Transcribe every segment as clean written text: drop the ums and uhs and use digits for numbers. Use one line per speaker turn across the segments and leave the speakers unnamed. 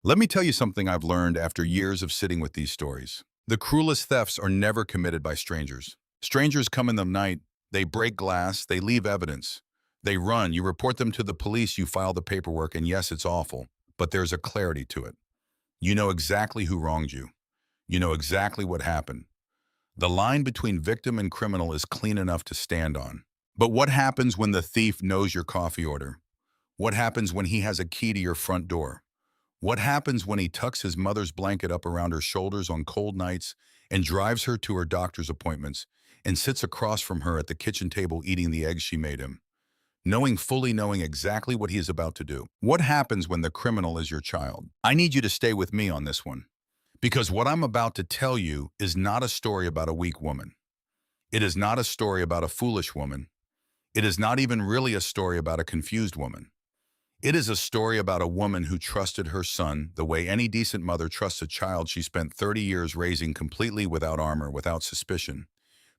Let me tell you something I've learned after years of sitting with these stories. The cruelest thefts are never committed by strangers. Strangers come in the night, they break glass, they leave evidence. They run, you report them to the police, you file the paperwork, and yes, it's awful, but there's a clarity to it. You know exactly who wronged you. You know exactly what happened. The line between victim and criminal is clean enough to stand on. But what happens when the thief knows your coffee order? What happens when he has a key to your front door? What happens when he tucks his mother's blanket up around her shoulders on cold nights and drives her to her doctor's appointments and sits across from her at the kitchen table eating the eggs she made him, knowing exactly what he is about to do? What happens when the criminal is your child? I need you to stay with me on this one, because what I'm about to tell you is not a story about a weak woman. It is not a story about a foolish woman. It is not even really a story about a confused woman. It is a story about a woman who trusted her son the way any decent mother trusts a child she spent 30 years raising completely without armor, without suspicion.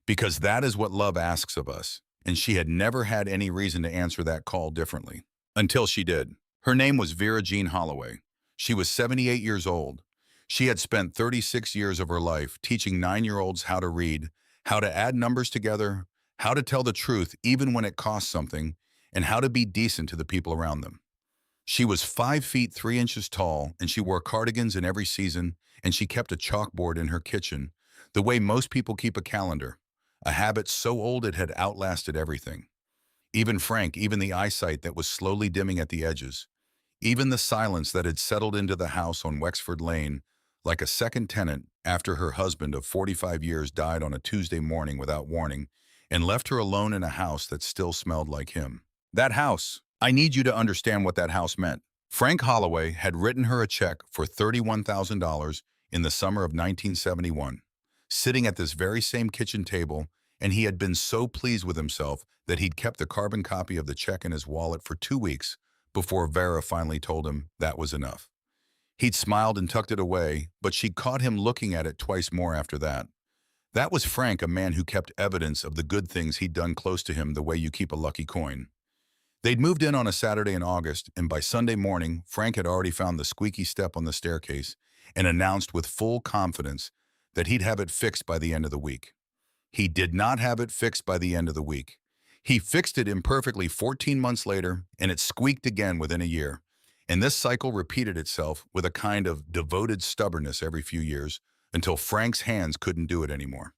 Because that is what love asks of us, and she had never had any reason to answer that call differently. Until she did. Her name was Vera Jean Holloway. She was 78 years old. She had spent 36 years of her life teaching 9-year-olds how to read, how to add numbers together, how to tell the truth even when it costs something, and how to be decent to the people around them. She was 5 feet 3 inches tall, and she wore cardigans in every season, and she kept a chalkboard in her kitchen, the way most people keep a calendar, a habit so old it had outlasted everything. Even Frank, even the eyesight that was slowly dimming at the edges, even the silence that had settled into the house on Wexford Lane, like a second tenant after her husband of 45 years died on a Tuesday morning without warning and left her alone in a house that still smelled like him. That house. I need you to understand what that house meant. Frank Holloway had written her a check for $31,000 in the summer of 1971, sitting at this very same kitchen table, and he had been so pleased with himself that he'd kept the carbon copy of the check in his wallet for 2 weeks before Vera finally told him that was enough. He'd smiled and tucked it away, but she caught him looking at it twice more after that. That was Frank, a man who kept evidence of the good things he'd done close to him the way you keep a lucky coin. They'd moved in on a Saturday in August, and by Sunday morning, Frank had already found the squeaky step on the staircase and announced with full confidence that he'd have it fixed by the end of the week. He did not have it fixed by the end of the week. He fixed it imperfectly 14 months later, and it squeaked again within a year. And this cycle repeated itself with a kind of devoted stubbornness every few years until Frank's hands couldn't do it anymore.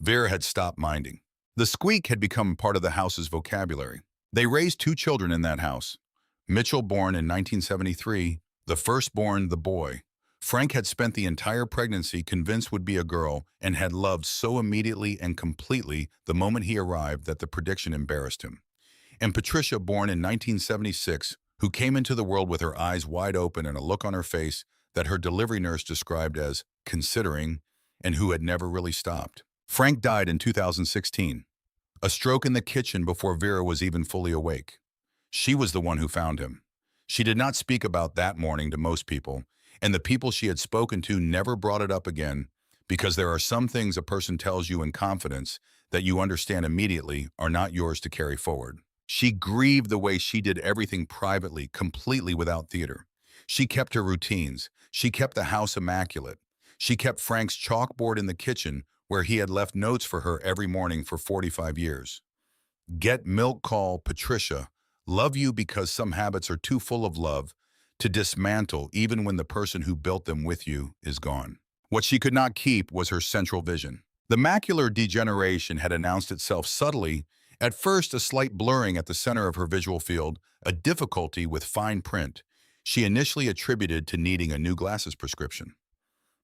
Vera had stopped minding. The squeak had become part of the house's vocabulary. They raised 2 children in that house. Mitchell, born in 1973, the firstborn, the boy. Frank had spent the entire pregnancy convinced would be a girl and had loved so immediately and completely the moment he arrived that the prediction embarrassed him. And Patricia, born in 1976, who came into the world with her eyes wide open and a look on her face that her delivery nurse described as considering, and who had never really stopped. Frank died in 2016. A stroke in the kitchen before Vera was even fully awake. She was the one who found him. She did not speak about that morning to most people, and the people she had spoken to never brought it up again, because there are some things a person tells you in confidence that you understand immediately are not yours to carry forward. She grieved the way she did everything privately, completely without theater. She kept her routines. She kept the house immaculate. She kept Frank's chalkboard in the kitchen where he had left notes for her every morning for 45 years. Get milk, call Patricia. Love you because some habits are too full of love to dismantle even when the person who built them with you is gone. What she could not keep was her central vision. The macular degeneration had announced itself subtly, at first a slight blurring at the center of her visual field, a difficulty with fine print she initially attributed to needing a new glasses prescription.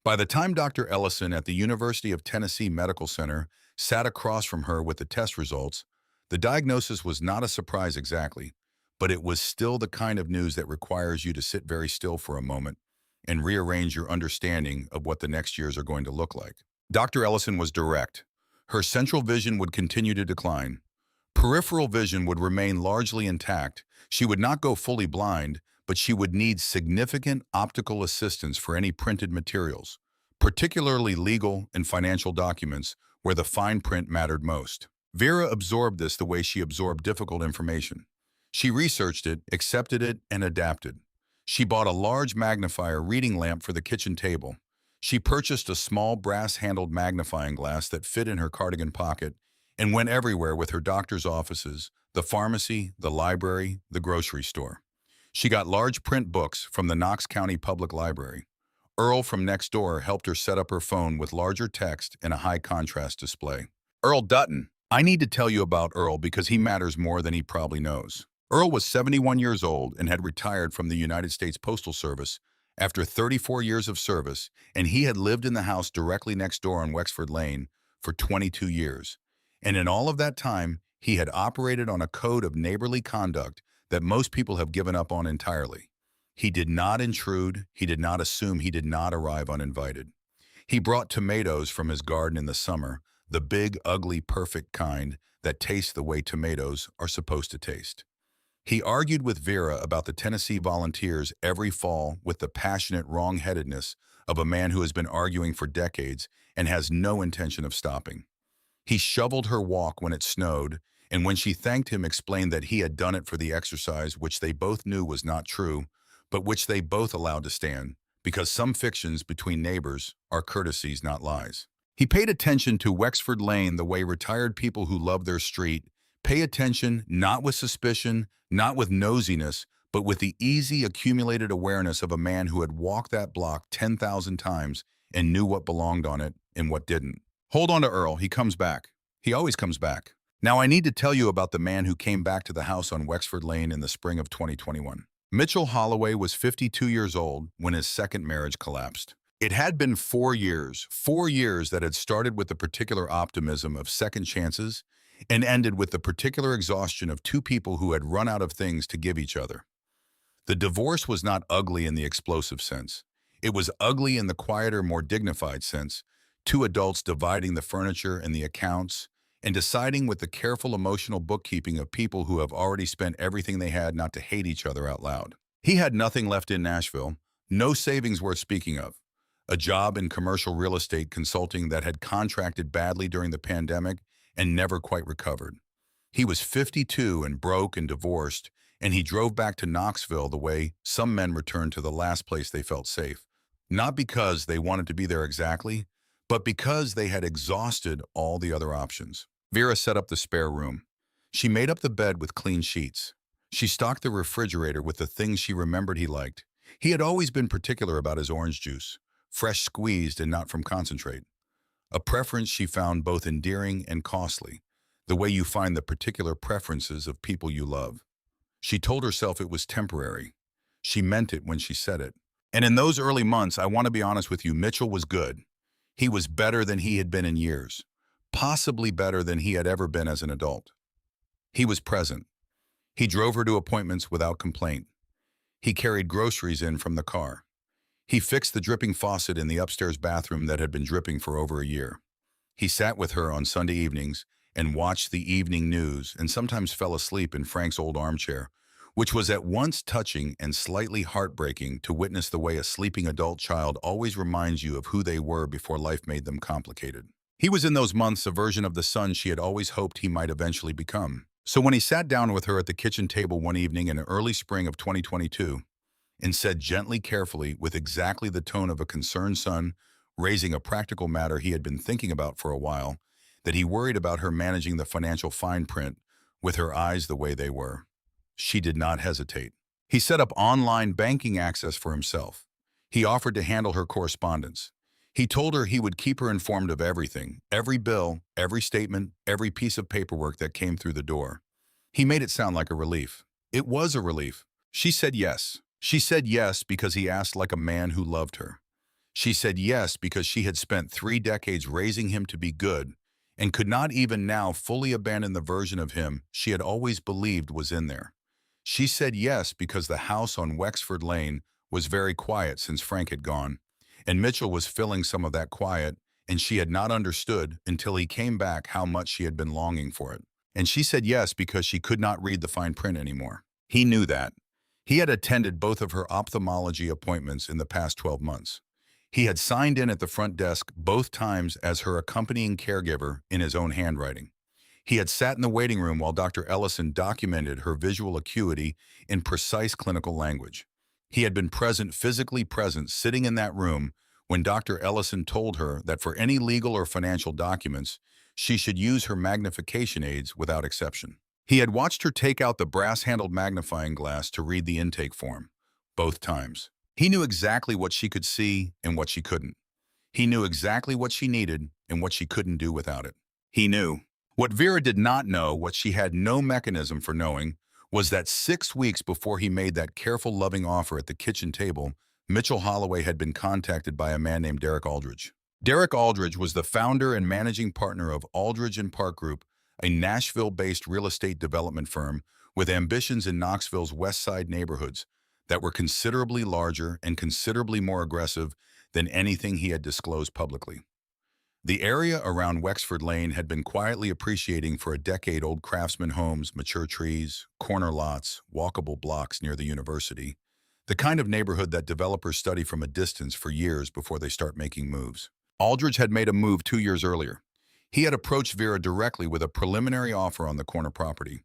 By the time Dr. Ellison at the University of Tennessee Medical Center sat across from her with the test results, the diagnosis was not a surprise exactly, but it was still the kind of news that requires you to sit very still for a moment and rearrange your understanding of what the next years are going to look like. Dr. Ellison was direct. Her central vision would continue to decline. Peripheral vision would remain largely intact. She would not go fully blind, but she would need significant optical assistance for any printed materials, particularly legal and financial documents where the fine print mattered most. Vera absorbed this the way she absorbed difficult information. She researched it, accepted it, and adapted. She bought a large magnifier reading lamp for the kitchen table. She purchased a small brass-handled magnifying glass that fit in her cardigan pocket and went everywhere with her doctor's offices, the pharmacy, the library, the grocery store. She got large print books from the Knox County Public Library. Earl from next door helped her set up her phone with larger text and a high-contrast display. Earl Dutton. I need to tell you about Earl because he matters more than he probably knows. Earl was 71 years old and had retired from the United States Postal Service after 34 years of service, and he had lived in the house directly next door on Wexford Lane for 22 years. And in all of that time, he had operated on a code of neighborly conduct that most people have given up on entirely. He did not intrude, he did not assume, he did not arrive uninvited. He brought tomatoes from his garden in the summer, the big, ugly, perfect kind that taste the way tomatoes are supposed to taste. He argued with Vera about the Tennessee Volunteers every fall with the passionate wrong-headedness of a man who has been arguing for decades and has no intention of stopping. He shoveled her walk when it snowed, and when she thanked him, explained that he had done it for the exercise, which they both knew was not true, but which they both allowed to stand, because some fictions between neighbors are courtesies, not lies. He paid attention to Wexford Lane the way retired people who love their street pay attention, not with suspicion, not with nosiness, but with the easy accumulated awareness of a man who had walked that block 10,000 times and knew what belonged on it and what didn't. Hold on to Earl, he comes back. He always comes back. Now I need to tell you about the man who came back to the house on Wexford Lane in the spring of 2021. Mitchell Holloway was 52 years old when his second marriage collapsed. It had been 4 years that had started with the particular optimism of second chances and ended with the particular exhaustion of two people who had run out of things to give each other. The divorce was not ugly in the explosive sense. It was ugly in the quieter, more dignified sense, two adults dividing the furniture and the accounts and deciding with the careful emotional bookkeeping of people who have already spent everything they had not to hate each other out loud. He had nothing left in Nashville, no savings worth speaking of, a job in commercial real estate consulting that had contracted badly during the pandemic and never quite recovered. He was 52 and broke and divorced, and he drove back to Knoxville the way some men return to the last place they felt safe, not because they wanted to be there exactly, but because they had exhausted all the other options. Vera set up the spare room. She made up the bed with clean sheets. She stocked the refrigerator with the things she remembered he liked. He had always been particular about his orange juice, fresh squeezed and not from concentrate. A preference she found both endearing and costly, the way you find the particular preferences of people you love. She told herself it was temporary. She meant it when she said it. And in those early months, I want to be honest with you, Mitchell was good. He was better than he had been in years, possibly better than he had ever been as an adult. He was present. He drove her to appointments without complaint. He carried groceries in from the car. He fixed the dripping faucet in the upstairs bathroom that had been dripping for over a year. He sat with her on Sunday evenings and watched the evening news and sometimes fell asleep in Frank's old armchair, which was at once touching and slightly heartbreaking to witness the way a sleeping adult child always reminds you of who they were before life made them complicated. He was in those months a version of the son she had always hoped he might eventually become. So when he sat down with her at the kitchen table one evening in early spring of 2022, and said gently, carefully, with exactly the tone of a concerned son raising a practical matter he had been thinking about for a while, that he worried about her managing the financial fine print with her eyes the way they were. She did not hesitate. He set up online banking access for himself. He offered to handle her correspondence. He told her he would keep her informed of everything, every bill, every statement, every piece of paperwork that came through the door. He made it sound like a relief. It was a relief. She said yes. She said yes because he asked like a man who loved her. She said yes because she had spent 3 decades raising him to be good and could not even now fully abandon the version of him she had always believed was in there. She said yes because the house on Wexford Lane was very quiet since Frank had gone, and Mitchell was filling some of that quiet, and she had not understood until he came back how much she had been longing for it. And she said yes because she could not read the fine print anymore. He knew that. He had attended both of her ophthalmology appointments in the past 12 months. He had signed in at the front desk both times as her accompanying caregiver in his own handwriting. He had sat in the waiting room while Dr. Ellison documented her visual acuity in precise clinical language. He had been present, physically present, sitting in that room when Dr. Ellison told her that for any legal or financial documents, she should use her magnification aids without exception. He had watched her take out the brass-handled magnifying glass to read the intake form, both times. He knew exactly what she could see and what she couldn't. He knew exactly what she needed and what she couldn't do without it. He knew. What Vera did not know, what she had no mechanism for knowing, was that 6 weeks before he made that careful, loving offer at the kitchen table, Mitchell Holloway had been contacted by a man named Derek Aldridge. Derek Aldridge was the founder and managing partner of Aldridge & Park Group, a Nashville-based real estate development firm with ambitions in Knoxville's West Side neighborhoods that were considerably larger and considerably more aggressive than anything he had disclosed publicly. The area around Wexford Lane had been quietly appreciating for a decade-old craftsman homes, mature trees, corner lots, walkable blocks near the university, the kind of neighborhood that developers study from a distance for years before they start making moves. Aldridge had made a move 2 years earlier. He had approached Vera directly with a preliminary offer on the corner property.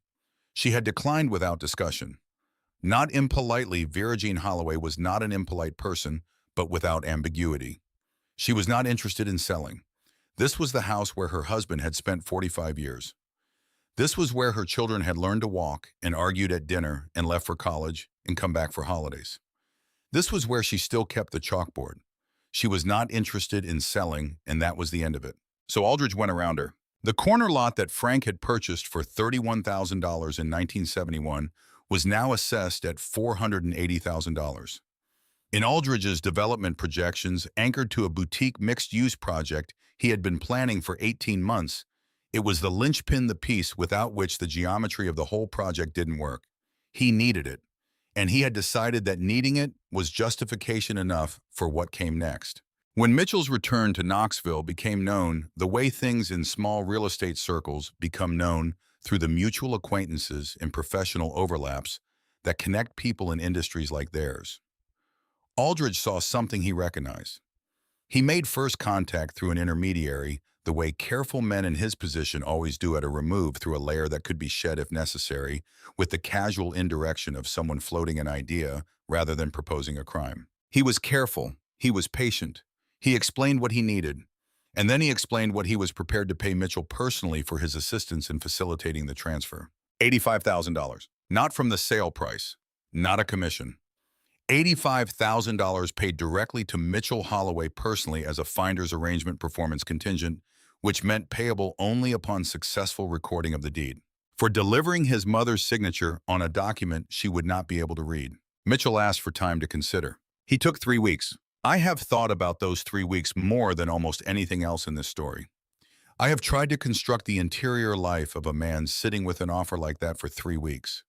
She had declined without discussion. Not impolitely, Vera Jean Holloway was not an impolite person, but without ambiguity. She was not interested in selling. This was the house where her husband had spent 45 years. This was where her children had learned to walk and argued at dinner and left for college and come back for holidays. This was where she still kept the chalkboard. She was not interested in selling, and that was the end of it. So Aldridge went around her. The corner lot that Frank had purchased for $31,000 in 1971 was now assessed at $480,000. In Aldridge's development projections, anchored to a boutique mixed-use project he had been planning for 18 months, it was the linchpin, the piece without which the geometry of the whole project didn't work. He needed it, and he had decided that needing it was justification enough for what came next. When Mitchell's return to Knoxville became known, the way things in small real estate circles become known through the mutual acquaintances and professional overlaps that connect people in industries like theirs. Aldridge saw something he recognized. He made first contact through an intermediary, the way careful men in his position always do at a remove through a layer that could be shed if necessary, with the casual indirection of someone floating an idea rather than proposing a crime. He was careful. He was patient. He explained what he needed, and then he explained what he was prepared to pay Mitchell personally for his assistance in facilitating the transfer. $85,000. Not from the sale price. Not a commission. $85,000 paid directly to Mitchell Holloway personally as a finder's arrangement performance contingent, which meant payable only upon successful recording of the deed. For delivering his mother's signature on a document she would not be able to read. Mitchell asked for time to consider. He took 3 weeks. I have thought about those 3 weeks more than almost anything else in this story. I have tried to construct the interior life of a man sitting with an offer like that for 3 weeks.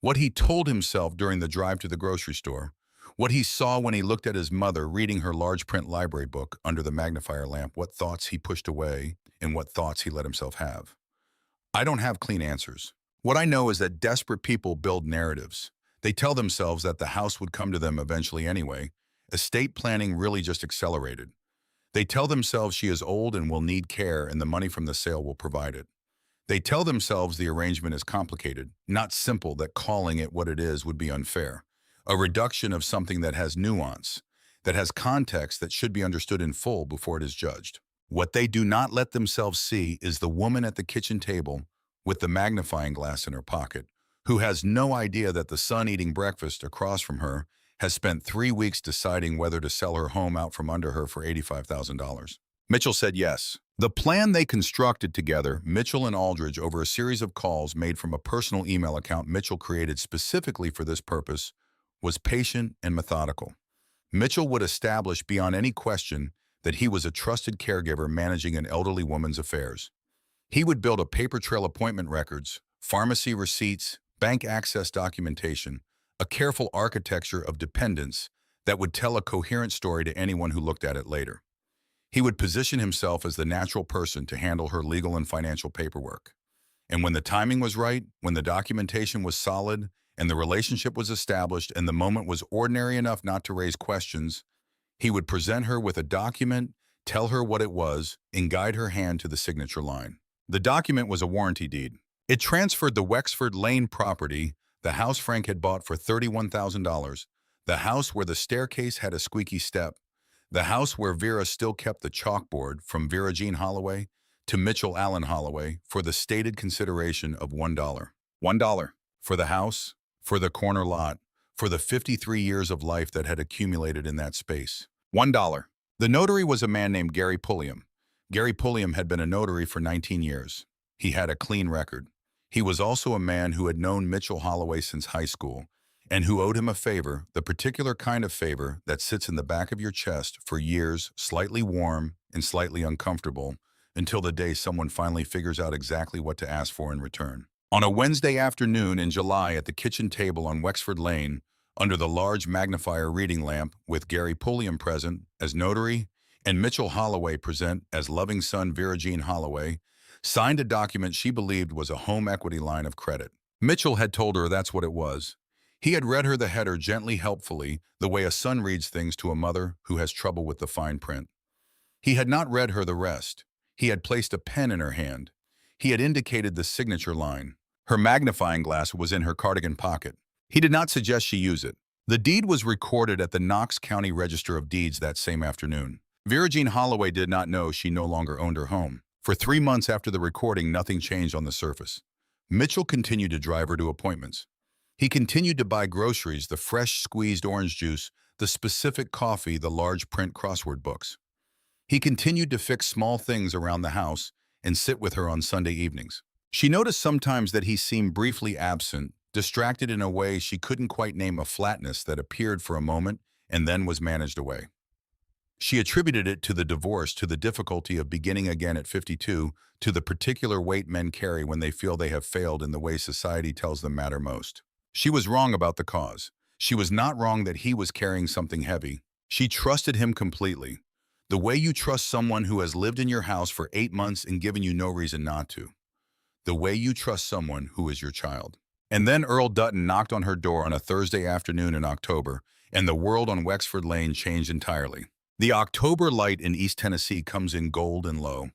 What he told himself during the drive to the grocery store, what he saw when he looked at his mother reading her large print library book under the magnifier lamp, what thoughts he pushed away and what thoughts he let himself have. I don't have clean answers. What I know is that desperate people build narratives. They tell themselves that the house would come to them eventually anyway. Estate planning really just accelerated. They tell themselves she is old and will need care and the money from the sale will provide it. They tell themselves the arrangement is complicated, not simple, that calling it what it is would be unfair. A reduction of something that has nuance, that has context that should be understood in full before it is judged. What they do not let themselves see is the woman at the kitchen table with the magnifying glass in her pocket, who has no idea that the son eating breakfast across from her has spent 3 weeks deciding whether to sell her home out from under her for $85,000. Mitchell said yes. The plan they constructed together, Mitchell and Aldridge, over a series of calls made from a personal email account Mitchell created specifically for this purpose, was patient and methodical. Mitchell would establish beyond any question that he was a trusted caregiver managing an elderly woman's affairs. He would build a paper trail appointment records, pharmacy receipts, bank access documentation, a careful architecture of dependence that would tell a coherent story to anyone who looked at it later. He would position himself as the natural person to handle her legal and financial paperwork. And when the timing was right, when the documentation was solid, and the relationship was established, and the moment was ordinary enough not to raise questions, he would present her with a document, tell her what it was, and guide her hand to the signature line. The document was a warranty deed. It transferred the Wexford Lane property, the house Frank had bought for $31,000, The house where the staircase had a squeaky step. The house where Vera still kept the chalkboard from Vera Jean Holloway to Mitchell Allen Holloway for the stated consideration of $1. $1 for the house, for the corner lot, for the 53 years of life that had accumulated in that space. $1. The notary was a man named Gary Pulliam. Gary Pulliam had been a notary for 19 years. He had a clean record. He was also a man who had known Mitchell Holloway since high school and who owed him a favor, the particular kind of favor that sits in the back of your chest for years, slightly warm and slightly uncomfortable, until the day someone finally figures out exactly what to ask for in return. On a Wednesday afternoon in July at the kitchen table on Wexford Lane, under the large magnifier reading lamp with Gary Pulliam present as notary and Mitchell Holloway present as loving son Vera Jean Holloway, signed a document she believed was a home equity line of credit. Mitchell had told her that's what it was. He had read her the header gently, helpfully, the way a son reads things to a mother who has trouble with the fine print. He had not read her the rest. He had placed a pen in her hand. He had indicated the signature line. Her magnifying glass was in her cardigan pocket. He did not suggest she use it. The deed was recorded at the Knox County Register of Deeds that same afternoon. Vera Jean Holloway did not know she no longer owned her home. For 3 months after the recording, nothing changed on the surface. Mitchell continued to drive her to appointments. He continued to buy groceries, the fresh squeezed orange juice, the specific coffee, the large print crossword books. He continued to fix small things around the house and sit with her on Sunday evenings. She noticed sometimes that he seemed briefly absent, distracted in a way she couldn't quite name, a flatness that appeared for a moment and then was managed away. She attributed it to the divorce, to the difficulty of beginning again at 52, to the particular weight men carry when they feel they have failed in the way society tells them matter most. She was wrong about the cause. She was not wrong that he was carrying something heavy. She trusted him completely. The way you trust someone who has lived in your house for 8 months and given you no reason not to. The way you trust someone who is your child. And then Earl Dutton knocked on her door on a Thursday afternoon in October, and the world on Wexford Lane changed entirely. The October light in East Tennessee comes in gold and low.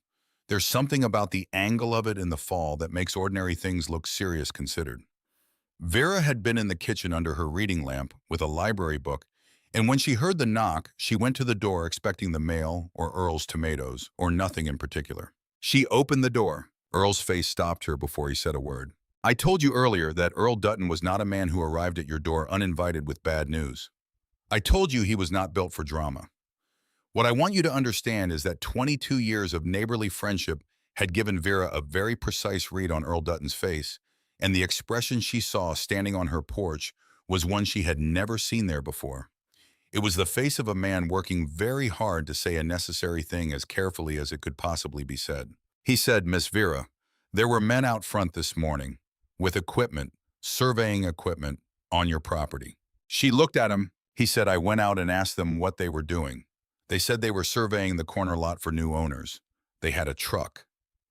There's something about the angle of it in the fall that makes ordinary things look serious considered. Vera had been in the kitchen under her reading lamp with a library book, and when she heard the knock, she went to the door expecting the mail or Earl's tomatoes or nothing in particular. She opened the door. Earl's face stopped her before he said a word. I told you earlier that Earl Dutton was not a man who arrived at your door uninvited with bad news. I told you he was not built for drama. What I want you to understand is that 22 years of neighborly friendship had given Vera a very precise read on Earl Dutton's face, and the expression she saw standing on her porch was one she had never seen there before. It was the face of a man working very hard to say a necessary thing as carefully as it could possibly be said. He said, Miss Vera, there were men out front this morning with equipment, surveying equipment, on your property. She looked at him. He said, I went out and asked them what they were doing. They said they were surveying the corner lot for new owners. They had a truck.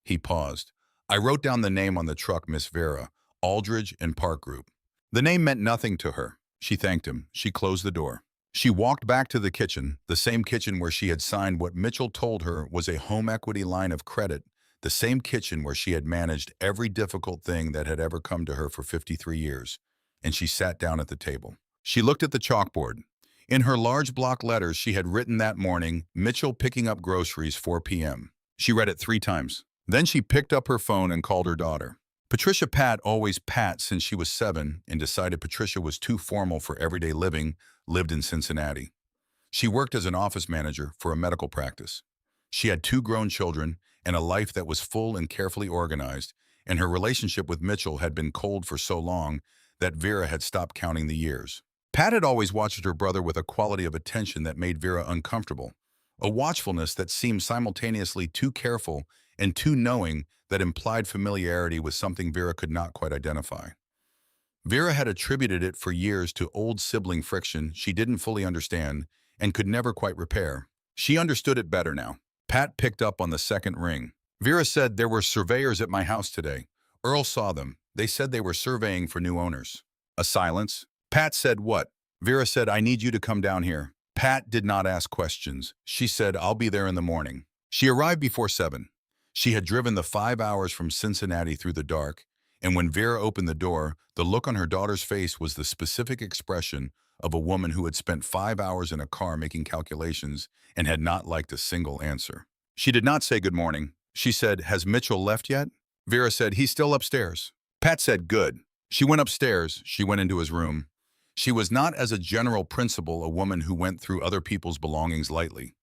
He paused. I wrote down the name on the truck, Miss Vera, Aldridge and Park Group. The name meant nothing to her. She thanked him. She closed the door. She walked back to the kitchen, the same kitchen where she had signed what Mitchell told her was a home equity line of credit, the same kitchen where she had managed every difficult thing that had ever come to her for 53 years, and she sat down at the table. She looked at the chalkboard. In her large block letters she had written that morning, Mitchell picking up groceries 4 p.m. She read it 3 times. Then she picked up her phone and called her daughter. Patricia Pat, always Pat since she was 7, and decided Patricia was too formal for everyday living, lived in Cincinnati. She worked as an office manager for a medical practice. She had 2 grown children and a life that was full and carefully organized, and her relationship with Mitchell had been cold for so long that Vera had stopped counting the years. Pat had always watched her brother with a quality of attention that made Vera uncomfortable, a watchfulness that seemed simultaneously too careful and too knowing that implied familiarity with something Vera could not quite identify. Vera had attributed it for years to old sibling friction she didn't fully understand and could never quite repair. She understood it better now. Pat picked up on the second ring. Vera said, there were surveyors at my house today. Earl saw them. They said they were surveying for new owners. A silence. Pat said, what? Vera said, I need you to come down here. Pat did not ask questions. She said, I'll be there in the morning. She arrived before 7. She had driven the 5 hours from Cincinnati through the dark, and when Vera opened the door, the look on her daughter's face was the specific expression of a woman who had spent 5 hours in a car making calculations and had not liked a single answer. She did not say good morning. She said, "Has Mitchell left yet?" Vera said, "He's still upstairs." Pat said, "Good." She went upstairs. She went into his room. She was not, as a general principle, a woman who went through other people's belongings lightly.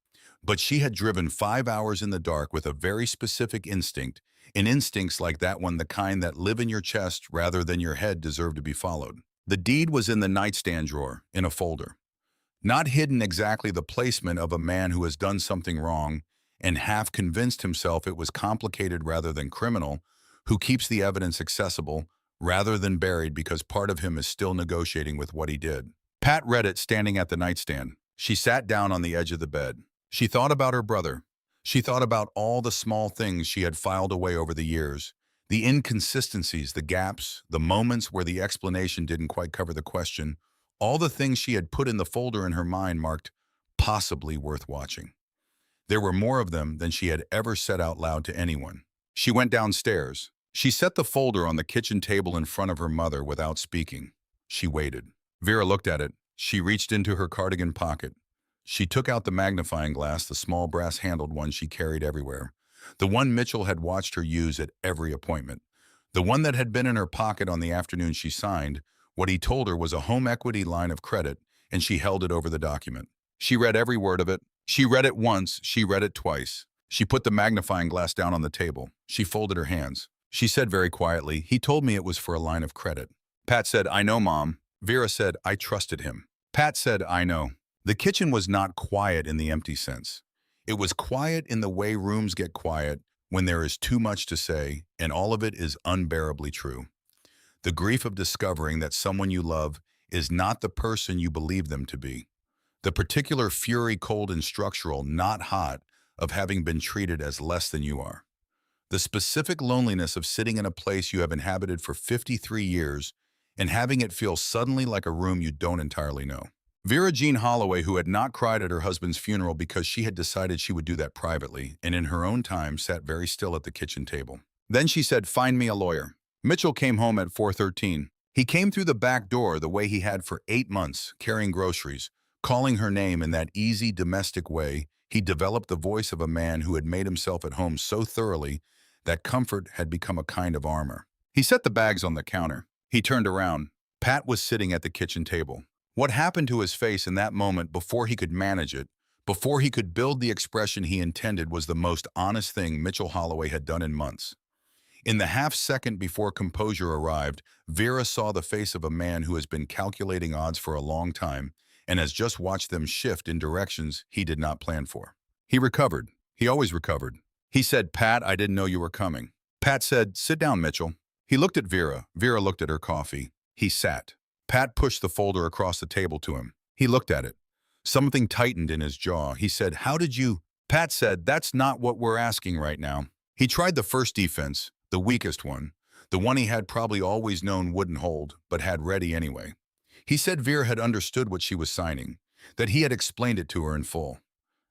But she had driven 5 hours in the dark with a very specific instinct, and instincts like that one, the kind that live in your chest rather than your head, deserve to be followed. The deed was in the nightstand drawer, in a folder. Not hidden exactly, the placement of a man who has done something wrong and half convinced himself it was complicated rather than criminal, who keeps the evidence accessible rather than buried because part of him is still negotiating with what he did. Pat read it standing at the nightstand. She sat down on the edge of the bed. She thought about her brother. She thought about all the small things she had filed away over the years, the inconsistencies, the gaps, the moments where the explanation didn't quite cover the question, all the things she had put in the folder in her mind marked possibly worth watching. There were more of them than she had ever said out loud to anyone. She went downstairs. She set the folder on the kitchen table in front of her mother without speaking. She waited. Vera looked at it. She reached into her cardigan pocket. She took out the magnifying glass, the small brass-handled one she carried everywhere, the one Mitchell had watched her use at every appointment, the one that had been in her pocket on the afternoon she signed. What he told her was a home equity line of credit, and she held it over the document. She read every word of it. She read it once. She read it twice. She put the magnifying glass down on the table. She folded her hands. She said very quietly, "He told me it was for a line of credit." Pat said, "I know, Mom." Vera said, "I trusted him." Pat said, "I know." The kitchen was not quiet in the empty sense. It was quiet in the way rooms get quiet when there is too much to say, and all of it is unbearably true. The grief of discovering that someone you love is not the person you believe them to be. The particular fury, cold and structural, not hot, of having been treated as less than you are. The specific loneliness of sitting in a place you have inhabited for 53 years and having it feel suddenly like a room you don't entirely know. Vera Jean Holloway, who had not cried at her husband's funeral because she had decided she would do that privately, and in her own time sat very still at the kitchen table. Then she said, "Find me a lawyer." Mitchell came home at 4:13. He came through the back door the way he had for 8 months, carrying groceries, calling her name in that easy domestic way. He developed the voice of a man who had made himself at home so thoroughly that comfort had become a kind of armor. He set the bags on the counter. He turned around. Pat was sitting at the kitchen table. What happened to his face in that moment, before he could manage it, before he could build the expression he intended, was the most honest thing Mitchell Holloway had done in months. In the half-second before composure arrived, Vera saw the face of a man who has been calculating odds for a long time and has just watched them shift in directions he did not plan for. He recovered. He always recovered. He said, "Pat, I didn't know you were coming." Pat said, "Sit down, Mitchell." He looked at Vera. Vera looked at her coffee. He sat. Pat pushed the folder across the table to him. He looked at it. Something tightened in his jaw. He said, "How did you—" Pat said, "That's not what we're asking right now." He tried the first defense, the weakest one, the one he had probably always known wouldn't hold, but had ready anyway. He said Vera had understood what she was signing, that he had explained it to her in full,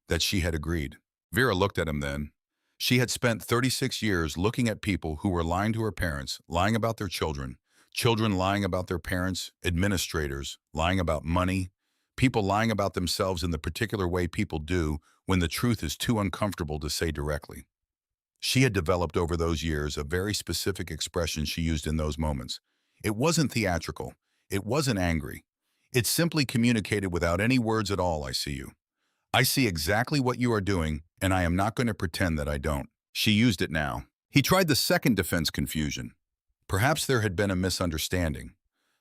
that she had agreed. Vera looked at him then. She had spent 36 years looking at people who were lying to her parents, lying about their children, children lying about their parents, administrators lying about money, people lying about themselves in the particular way people do when the truth is too uncomfortable to say directly. She had developed over those years a very specific expression she used in those moments. It wasn't theatrical. It wasn't angry. It simply communicated without any words at all, "I see you. I see exactly what you are doing, and I am not going to pretend that I don't." She used it now. He tried the second defense, confusion. Perhaps there had been a misunderstanding.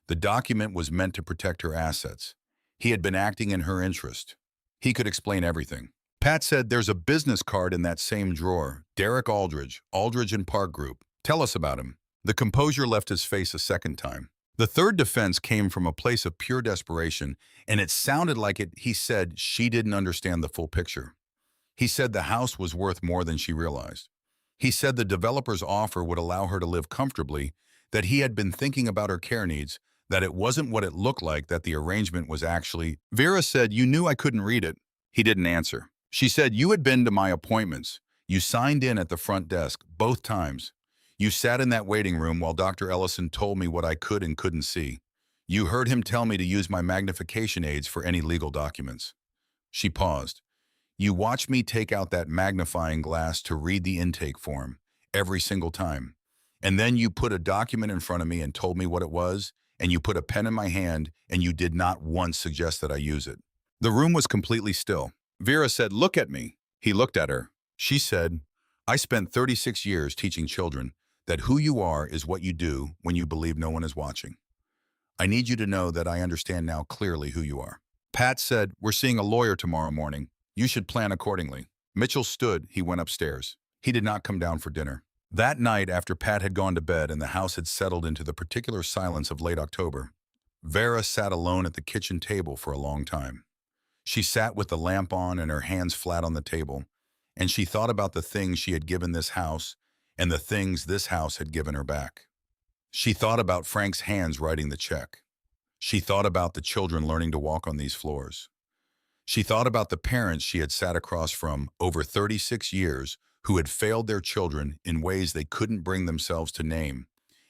The document was meant to protect her assets. He had been acting in her interest. He could explain everything. Pat said, "There's a business card in that same drawer. Derek Aldridge, Aldridge and Park Group. Tell us about him." The composure left his face a second time. The third defense came from a place of pure desperation, and it sounded like it. He said she didn't understand the full picture. He said the house was worth more than she realized. He said the developer's offer would allow her to live comfortably, that he had been thinking about her care needs, that it wasn't what it looked like, that the arrangement was actually— Vera said, "You knew I couldn't read it." He didn't answer. She said, "You had been to my appointments. You signed in at the front desk, both times. You sat in that waiting room while Dr. Ellison told me what I could and couldn't see. You heard him tell me to use my magnification aids for any legal documents. She paused. You watched me take out that magnifying glass to read the intake form every single time. And then you put a document in front of me and told me what it was, and you put a pen in my hand, and you did not once suggest that I use it. The room was completely still. Vera said, "Look at me." He looked at her. She said, "I spent 36 years teaching children that who you are is what you do when you believe no one is watching. I need you to know that I understand now clearly who you are." Pat said, "We're seeing a lawyer tomorrow morning. You should plan accordingly." Mitchell stood. He went upstairs. He did not come down for dinner. That night, after Pat had gone to bed and the house had settled into the particular silence of late October, Vera sat alone at the kitchen table for a long time. She sat with the lamp on and her hands flat on the table, and she thought about the things she had given this house and the things this house had given her back. She thought about Frank's hands writing the check. She thought about the children learning to walk on these floors. She thought about the parents she had sat across from over 36 years who had failed their children in ways they couldn't bring themselves to name,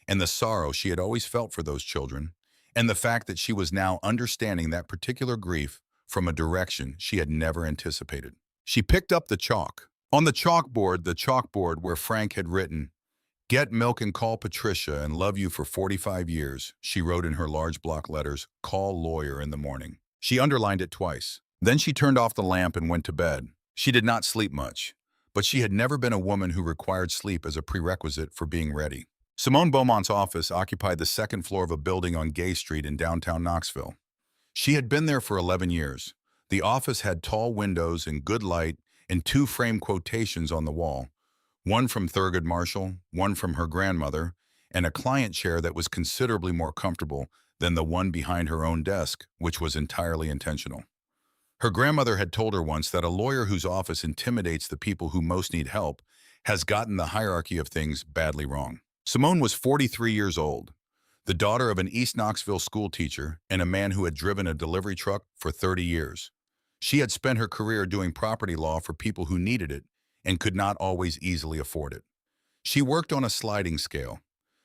and the sorrow she had always felt for those children, and the fact that she was now understanding that particular grief from a direction she had never anticipated. She picked up the chalk. On the chalkboard where Frank had written, "Get milk and call Patricia and love you for 45 years, she wrote in her large block letters, "Call lawyer in the morning." She underlined it twice. Then she turned off the lamp and went to bed. She did not sleep much, but she had never been a woman who required sleep as a prerequisite for being ready. Simone Beaumont's office occupied the second floor of a building on Gay Street in downtown Knoxville. She had been there for 11 years. The office had tall windows and good light and two framed quotations on the wall, one from Thurgood Marshall, one from her grandmother, and a client chair that was considerably more comfortable than the one behind her own desk, which was entirely intentional. Her grandmother had told her once that a lawyer whose office intimidates the people who most need help has gotten the hierarchy of things badly wrong. Simone was 43 years old, the daughter of an East Knoxville schoolteacher and a man who had driven a delivery truck for 30 years. She had spent her career doing property law for people who needed it and could not always easily afford it. She worked on a sliding scale.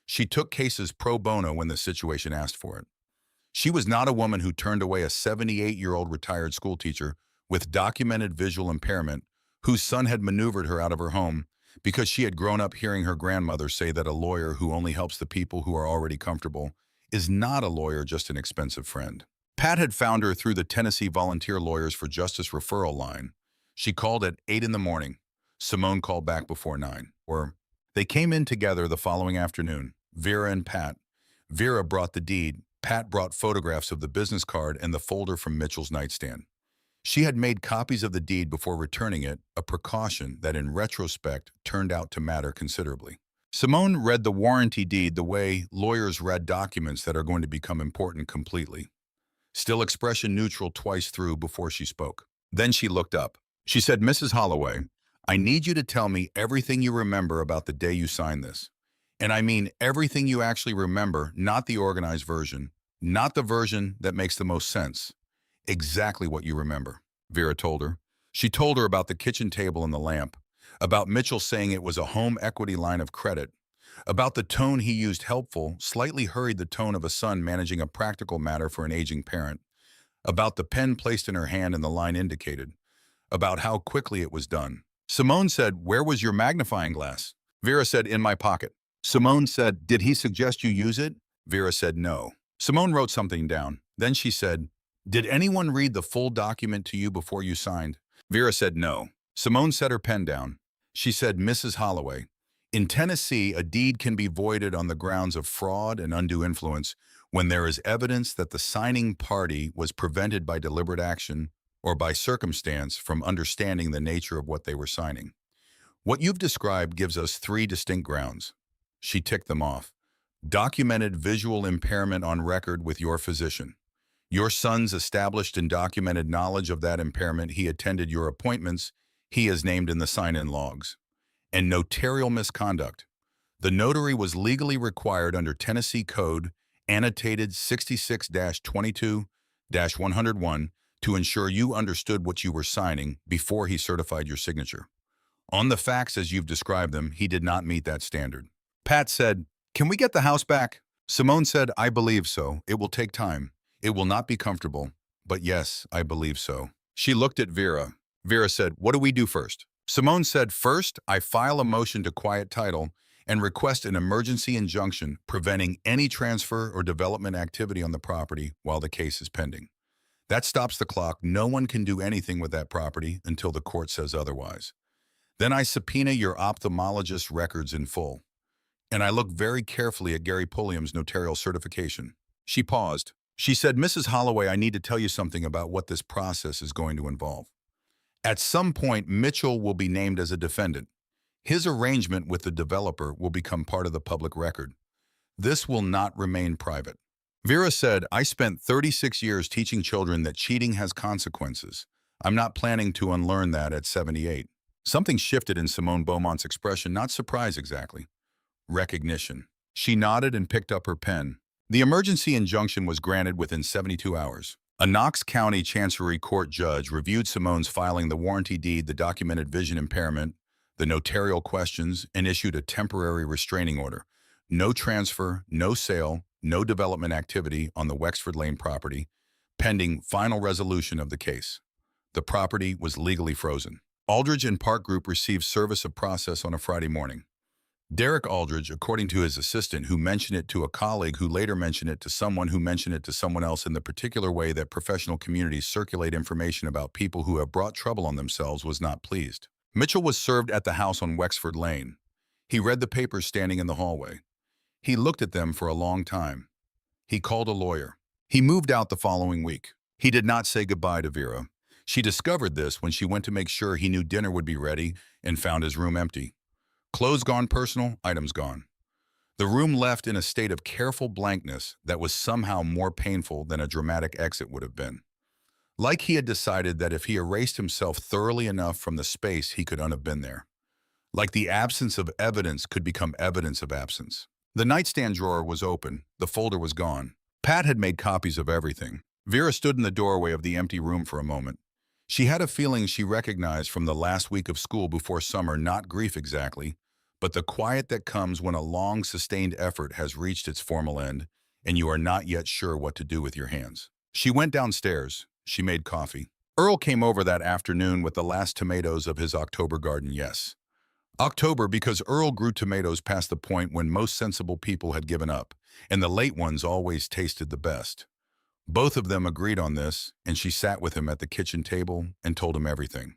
She took cases pro bono when the situation asked for it. She was not a woman who turned away a 78-year-old retired schoolteacher with documented visual impairment whose son had maneuvered her out of her home because she had grown up hearing her grandmother say that a lawyer who only helps the people who are already comfortable is not a lawyer, just an expensive friend. Pat had found her through the Tennessee Volunteer Lawyers for Justice referral line. She called at 8 in the morning. Simone called back before 9. They came in together the following afternoon, Vera and Pat. Vera brought the deed. Pat brought photographs of the business card and the folder from Mitchell's nightstand. She had made copies of the deed before returning it, a precaution that in retrospect turned out to matter considerably. Simone read the warranty deed the way lawyers read documents that are going to become important completely. Still expression neutral twice through before she spoke. Then she looked up. She said, "Mrs. Holloway, I need you to tell me everything you remember about the day you signed this. And I mean everything you actually remember, not the organized version, not the version that makes the most sense. Exactly what you remember," Vera told her. She told her about the kitchen table and the lamp, about Mitchell saying it was a home equity line of credit, about the tone he used, helpful, slightly hurried the tone of a son managing a practical matter for an aging parent, about the pen placed in her hand and the line indicated, about how quickly it was done. Simone said, "Where was your magnifying glass?" Vera said, "In my pocket." Simone said, "Did he suggest you use it?" Vera said, "No." Simone wrote something down. Then she said, "Did anyone read the full document to you before you signed?" Vera said, "No." Simone set her pen down. She said, "Mrs. Holloway, in Tennessee, a deed can be voided on the grounds of fraud and undue influence when there is evidence that the signing party was prevented by deliberate action or by circumstance from understanding the nature of what they were signing. What you've described gives us 3 distinct grounds." She ticked them off. "Documented visual impairment on record with your physician. Your son's established and documented knowledge of that impairment. He attended your appointments. He is named in the sign-in logs. And notarial misconduct. The notary was legally required under Tennessee Code annotated 66-22-101 to ensure you understood what you were signing before he certified your signature. On the facts as you've described them, he did not meet that standard." Pat said, "Can we get the house back?" Simone said, I believe so. It will take time. It will not be comfortable. But yes, I believe so. She looked at Vera. Vera said, what do we do first? Simone said, first, I file a motion to quiet title and request an emergency injunction preventing any transfer or development activity on the property while the case is pending. That stops the clock. No one can do anything with that property until the court says otherwise. Then I subpoena your ophthalmologist's records in full. And I look very carefully at Gary Pulliam's notarial certification. She paused. She said, Mrs. Holloway, I need to tell you something about what this process is going to involve. At some point, Mitchell will be named as a defendant. His arrangement with the developer will become part of the public record. This will not remain private. Vera said, I spent 36 years teaching children that cheating has consequences. I'm not planning to unlearn that at 78. Something shifted in Simone Beaumont's expression, not surprise exactly. Recognition. She nodded and picked up her pen. The emergency injunction was granted within 72 hours. A Knox County Chancery Court judge reviewed Simone's filing, the warranty deed, the documented vision impairment, the notarial questions, and issued a temporary restraining order. No transfer, no sale, no development activity on the Wexford Lane property, pending final resolution of the case. The property was legally frozen. Aldridge and Park Group received service of process on a Friday morning. Derek Aldridge, according to his assistant, who mentioned it to a colleague who later mentioned it to someone who mentioned it to someone else in the particular way that professional communities circulate information about people who have brought trouble on themselves, was not pleased. Mitchell was served at the house on Wexford Lane. He read the papers standing in the hallway. He looked at them for a long time. He called a lawyer. He moved out the following week. He did not say goodbye to Vera. She discovered this when she went to make sure he knew dinner would be ready and found his room empty. Clothes gone personal, items gone. The room left in a state of careful blankness that was somehow more painful than a dramatic exit would have been. Like he had decided that if he erased himself thoroughly enough from the space, he could have been there. Like the absence of evidence could become evidence of absence. The nightstand drawer was open. The folder was gone. Pat had made copies of everything. Vera stood in the doorway of the empty room for a moment. She had a feeling she recognized from the last week of school before summer, not grief exactly, but the quiet that comes when a long, sustained effort has reached its formal end and you are not yet sure what to do with your hands. She went downstairs. She made coffee. Earl came over that afternoon with the last tomatoes of his October garden, yes. October because Earl grew tomatoes past the point when most sensible people had given up, and the late ones always tasted the best. Both of them agreed on this, and she sat with him at the kitchen table and told him everything.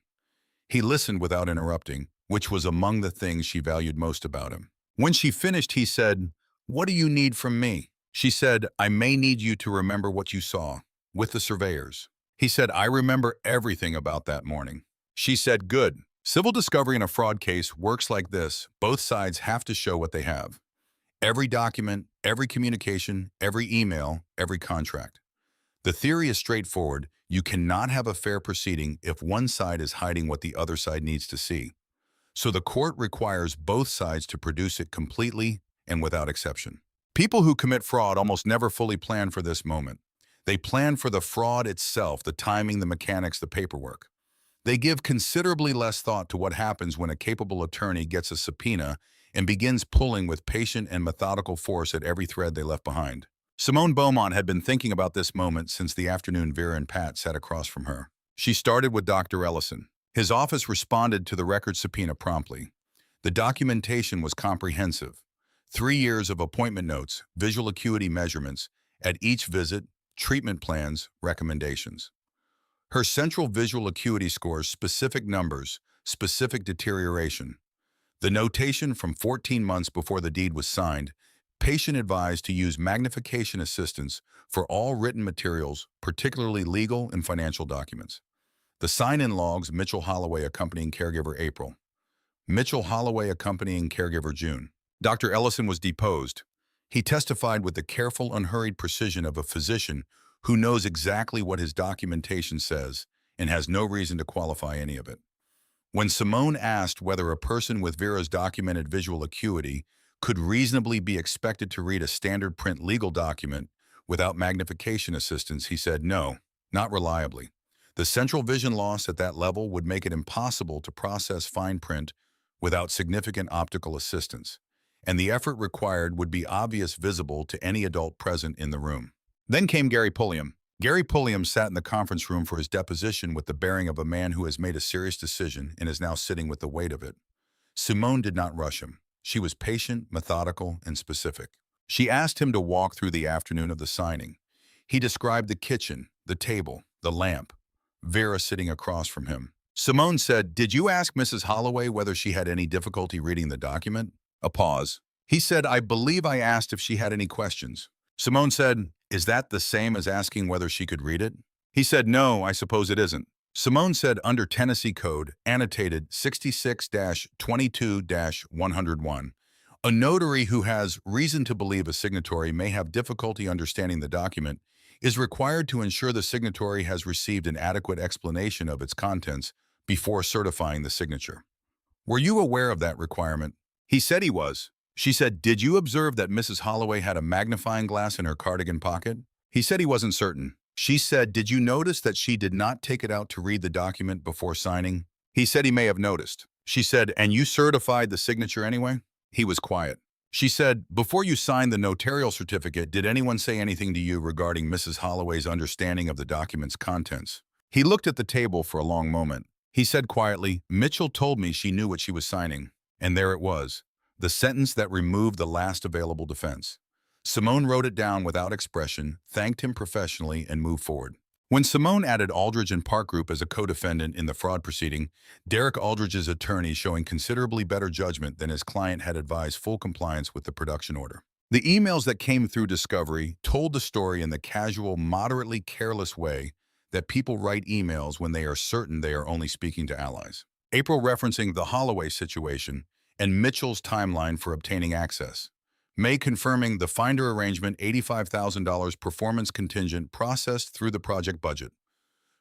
He listened without interrupting, which was among the things she valued most about him. When she finished, he said, "What do you need from me?" She said, "I may need you to remember what you saw with the surveyors." He said, "I remember everything about that morning." She said, "Good. Civil discovery in a fraud case works like this. Both sides have to show what they have. Every document, every communication, every email, every contract. The theory is straightforward. You cannot have a fair proceeding if one side is hiding what the other side needs to see. So the court requires both sides to produce it completely and without exception. People who commit fraud almost never fully plan for this moment. They plan for the fraud itself, the timing, the mechanics, the paperwork. They give considerably less thought to what happens when a capable attorney gets a subpoena and begins pulling with patient and methodical force at every thread they left behind. Simone Beaumont had been thinking about this moment since the afternoon Vera and Pat sat across from her. She started with Dr. Ellison. His office responded to the record subpoena promptly. The documentation was comprehensive. 3 years of appointment notes, visual acuity measurements at each visit, treatment plans, recommendations. Her central visual acuity scores specific numbers, specific deterioration. The notation from 14 months before the deed was signed, patient advised to use magnification assistance for all written materials, particularly legal and financial documents. The sign-in logs, Mitchell Holloway accompanying caregiver April. Mitchell Holloway accompanying caregiver June. Dr. Ellison was deposed. He testified with the careful, unhurried precision of a physician who knows exactly what his documentation says and has no reason to qualify any of it. When Simone asked whether a person with Vera's documented visual acuity could reasonably be expected to read a standard print legal document without magnification assistance, he said no, not reliably. The central vision loss at that level would make it impossible to process fine print without significant optical assistance. and the effort required would be obvious visible to any adult present in the room. Then came Gary Pulliam. Gary Pulliam sat in the conference room for his deposition with the bearing of a man who has made a serious decision and is now sitting with the weight of it. Simone did not rush him. She was patient, methodical, and specific. She asked him to walk through the afternoon of the signing. He described the kitchen, the table, the lamp, Vera sitting across from him. Simone said, "Did you ask Mrs. Holloway whether she had any difficulty reading the document?" A pause. He said, "I believe I asked if she had any questions." Simone said, "Is that the same as asking whether she could read it?" He said, "No, I suppose it isn't." Simone said, under Tennessee Code, annotated 66-22-101, a notary who has reason to believe a signatory may have difficulty understanding the document is required to ensure the signatory has received an adequate explanation of its contents before certifying the signature. Were you aware of that requirement? He said he was. She said, "Did you observe that Mrs. Holloway had a magnifying glass in her cardigan pocket?" He said he wasn't certain. She said, "Did you notice that she did not take it out to read the document before signing?" He said he may have noticed. She said, "And you certified the signature anyway?" He was quiet. She said, "Before you signed the notarial certificate, did anyone say anything to you regarding Mrs. Holloway's understanding of the document's contents?" He looked at the table for a long moment. He said quietly, "Mitchell told me she knew what she was signing." And there it was, the sentence that removed the last available defense. Simone wrote it down without expression, thanked him professionally, and moved forward. When Simone added Aldridge and Park Group as a co-defendant in the fraud proceeding, Derek Aldridge's attorney showing considerably better judgment than his client had advised full compliance with the production order. The emails that came through discovery told the story in the casual, moderately careless way that people write emails when they are certain they are only speaking to allies. April referencing the Holloway situation and Mitchell's timeline for obtaining access. May confirming the Finder arrangement $85,000 performance contingent processed through the project budget.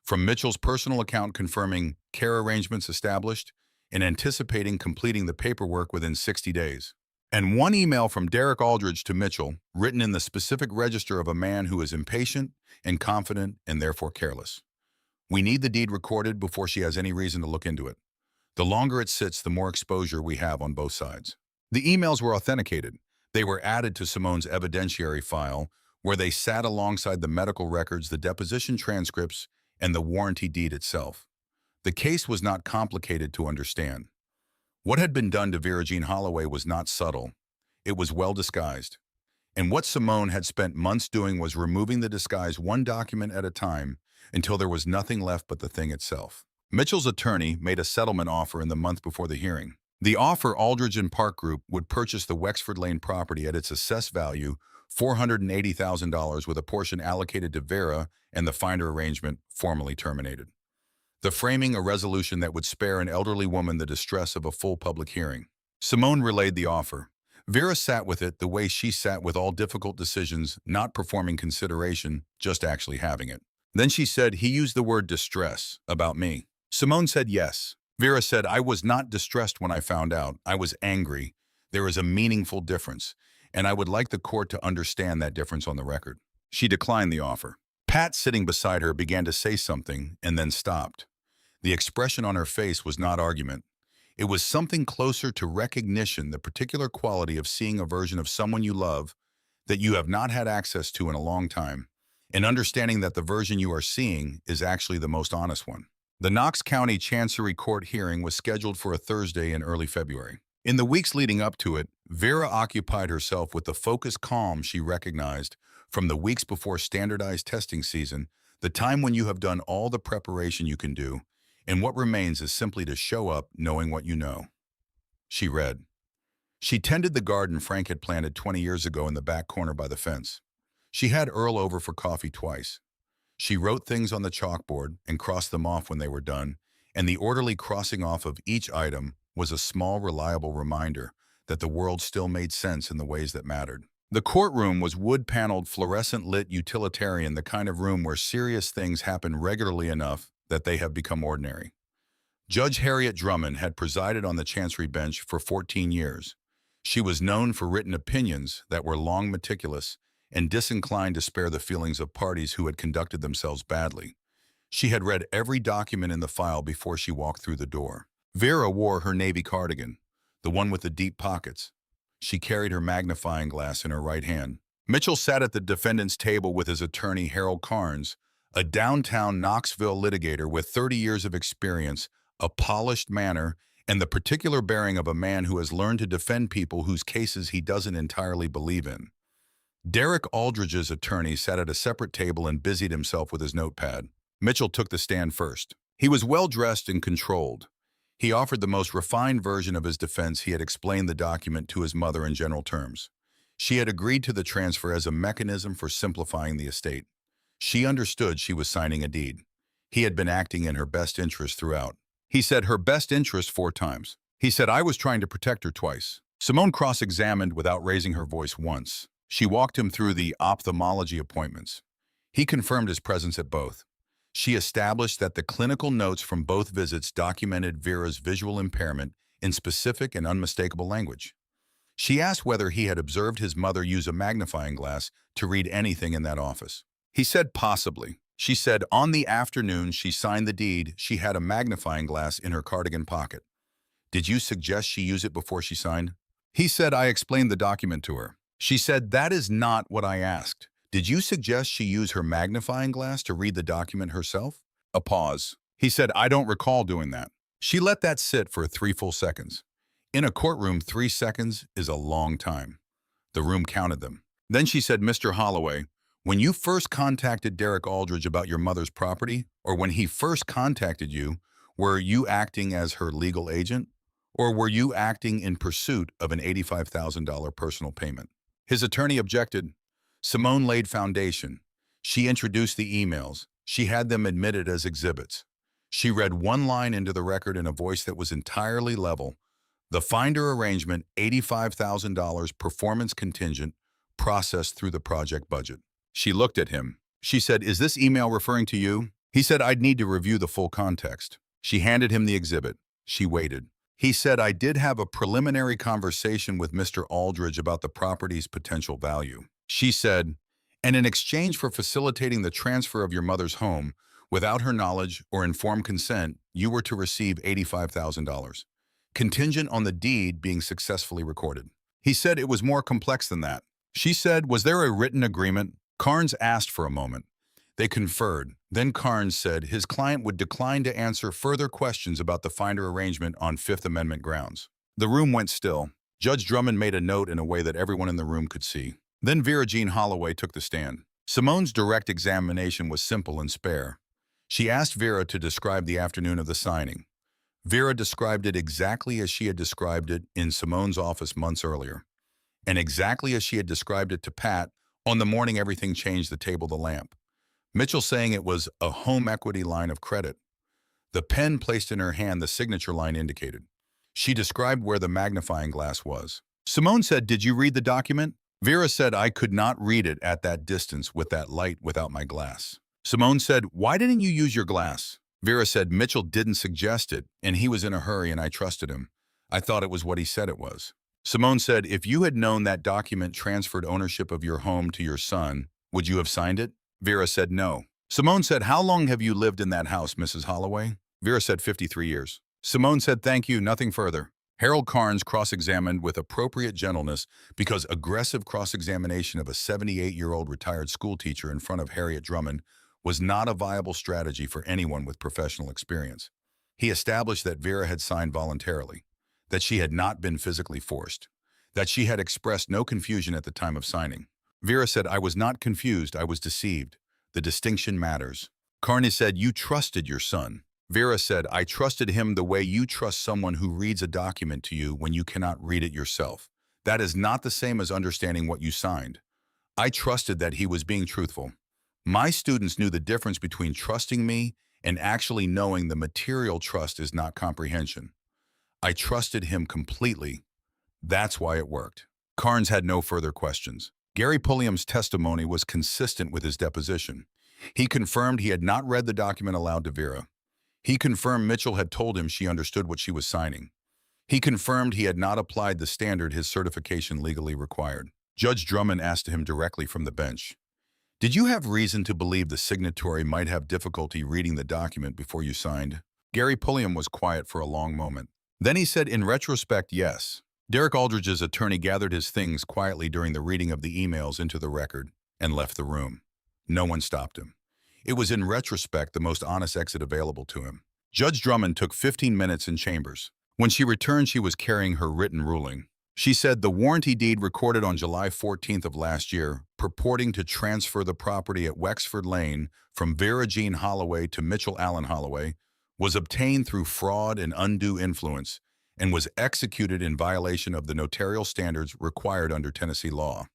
From Mitchell's personal account confirming care arrangements established and anticipating completing the paperwork within 60 days. And one email from Derek Aldridge to Mitchell, written in the specific register of a man who is impatient and confident and therefore careless. "We need the deed recorded before she has any reason to look into it. The longer it sits, the more exposure we have on both sides." The emails were authenticated. They were added to Simone's evidentiary file, where they sat alongside the medical records, the deposition transcripts, and the warranty deed itself. The case was not complicated to understand. What had been done to Vera Jean Holloway was not subtle. It was well disguised. And what Simone had spent months doing was removing the disguise one document at a time until there was nothing left but the thing itself. Mitchell's attorney made a settlement offer in the month before the hearing. The offer, Aldridge and Park Group would purchase the Wexford Lane property at its assessed value, $480,000, with a portion allocated to Vera and the Finder arrangement formally terminated. The framing a resolution that would spare an elderly woman the distress of a full public hearing. Simone relayed the offer. Vera sat with it the way she sat with all difficult decisions, not performing consideration, just actually having it. Then she said, "He used the word distress about me." Simone said yes. Vera said, "I was not distressed when I found out. I was angry. There is a meaningful difference, and I would like the court to understand that difference on the record." She declined the offer. Pat, sitting beside her, began to say something and then stopped. The expression on her face was not argument. It was something closer to recognition, the particular quality of seeing a version of someone you love that you have not had access to in a long time, and understanding that the version you are seeing is actually the most honest one. The Knox County Chancery Court hearing was scheduled for a Thursday in early February. In the weeks leading up to it, Vera occupied herself with the focused calm she recognized from the weeks before standardized testing season, the time when you have done all the preparation you can do, and what remains is simply to show up knowing what you know. She read. She tended the garden Frank had planted 20 years ago in the back corner by the fence. She had Earl over for coffee twice. She wrote things on the chalkboard and crossed them off when they were done, and the orderly crossing off of each item was a small, reliable reminder that the world still made sense in the ways that mattered. The courtroom was wood-paneled, fluorescent-lit utilitarian, the kind of room where serious things happen regularly enough that they have become ordinary. Judge Harriet Drummond had presided on the Chancery bench for 14 years. She was known for written opinions that were long, meticulous, and disinclined to spare the feelings of parties who had conducted themselves badly. She had read every document in the file before she walked through the door. Vera wore her navy cardigan, the one with the deep pockets. She carried her magnifying glass in her right hand. Mitchell sat at the defendant's table with his attorney, Harold Carnes, a downtown Knoxville litigator with 30 years of experience, a polished manner, and the particular bearing of a man who has learned to defend people whose cases he doesn't entirely believe in. Derek Aldridge's attorney sat at a separate table and busied himself with his notepad. Mitchell took the stand first. He was well-dressed and controlled. He offered the most refined version of his defense. He had explained the document to his mother in general terms. She had agreed to the transfer as a mechanism for simplifying the estate. She understood she was signing a deed. He had been acting in her best interest throughout. He said her best interest 4 times. He said I was trying to protect her twice. Simone cross-examined without raising her voice once. She walked him through the ophthalmology appointments. He confirmed his presence at both. She established that the clinical notes from both visits documented Vera's visual impairment in specific and unmistakable language. She asked whether he had observed his mother use a magnifying glass to read anything in that office. He said possibly. She said on the afternoon she signed the deed, she had a magnifying glass in her cardigan pocket. Did you suggest she use it before she signed? He said I explained the document to her. She said that is not what I asked. Did you suggest she use her magnifying glass to read the document herself? A pause. He said, I don't recall doing that. She let that sit for 3 full seconds. In a courtroom, 3 seconds is a long time. The room counted them. Then she said, Mr. Holloway, when you first contacted Derek Aldridge about your mother's property, or when he first contacted you, were you acting as her legal agent? Or were you acting in pursuit of an $85,000 personal payment? His attorney objected. Simone laid foundation. She introduced the emails. She had them admitted as exhibits. She read one line into the record in a voice that was entirely level. The finder arrangement, $85,000 performance contingent, processed through the project budget. She looked at him. She said, is this email referring to you? He said, I'd need to review the full context. She handed him the exhibit. She waited. He said, I did have a preliminary conversation with Mr. Aldridge about the property's potential value. She said, and in exchange for facilitating the transfer of your mother's home, without her knowledge or informed consent, you were to receive $85,000, contingent on the deed being successfully recorded. He said it was more complex than that. She said, was there a written agreement? Carnes asked for a moment. They conferred. Then Carnes said his client would decline to answer further questions about the finder arrangement on Fifth Amendment grounds. The room went still. Judge Drummond made a note in a way that everyone in the room could see. Then Vera Jean Holloway took the stand. Simone's direct examination was simple and spare. She asked Vera to describe the afternoon of the signing. Vera described it exactly as she had described it in Simone's office months earlier, and exactly as she had described it to Pat on the morning everything changed, the table, the lamp. Mitchell saying it was a home equity line of credit. The pen placed in her hand, the signature line indicated. She described where the magnifying glass was. Simone said, did you read the document? Vera said, I could not read it at that distance with that light without my glass. Simone said, why didn't you use your glass? Vera said, Mitchell didn't suggest it, and he was in a hurry and I trusted him. I thought it was what he said it was. Simone said, if you had known that document transferred ownership of your home to your son, would you have signed it? Vera said, no. Simone said, how long have you lived in that house, Mrs. Holloway? Vera said, 53 years. Simone said, thank you, nothing further. Harold Carnes cross-examined with appropriate gentleness because aggressive cross-examination of a 78-year-old retired schoolteacher in front of Harriet Drummond was not a viable strategy for anyone with professional experience. He established that Vera had signed voluntarily, that she had not been physically forced, that she had expressed no confusion at the time of signing. Vera said, I was not confused, I was deceived. The distinction matters. Carnes said, you trusted your son. Vera said, I trusted him the way you trust someone who reads a document to you when you cannot read it yourself. That is not the same as understanding what you signed. I trusted that he was being truthful. My students knew the difference between trusting me and actually knowing the material trust is not comprehension. I trusted him completely. That's why it worked. Carnes had no further questions. Gary Pulliam's testimony was consistent with his deposition. He confirmed he had not read the document aloud to Vera. He confirmed Mitchell had told him she understood what she was signing. He confirmed he had not applied the standard his certification legally required. Judge Drummond asked him directly from the bench, did you have reason to believe the signatory might have difficulty reading the document before you signed? Gary Pulliam was quiet for a long moment. Then he said, in retrospect, yes. Derek Aldridge's attorney gathered his things quietly during the reading of the emails into the record and left the room. No one stopped him. It was in retrospect the most honest exit available to him. Judge Drummond took 15 minutes in chambers. When she returned, she was carrying her written ruling. She said the warranty deed recorded on July 14th of last year, purporting to transfer the property at Wexford Lane from Vera Jean Holloway to Mitchell Allen Holloway, was obtained through fraud and undue influence and was executed in violation of the notarial standards required under Tennessee law.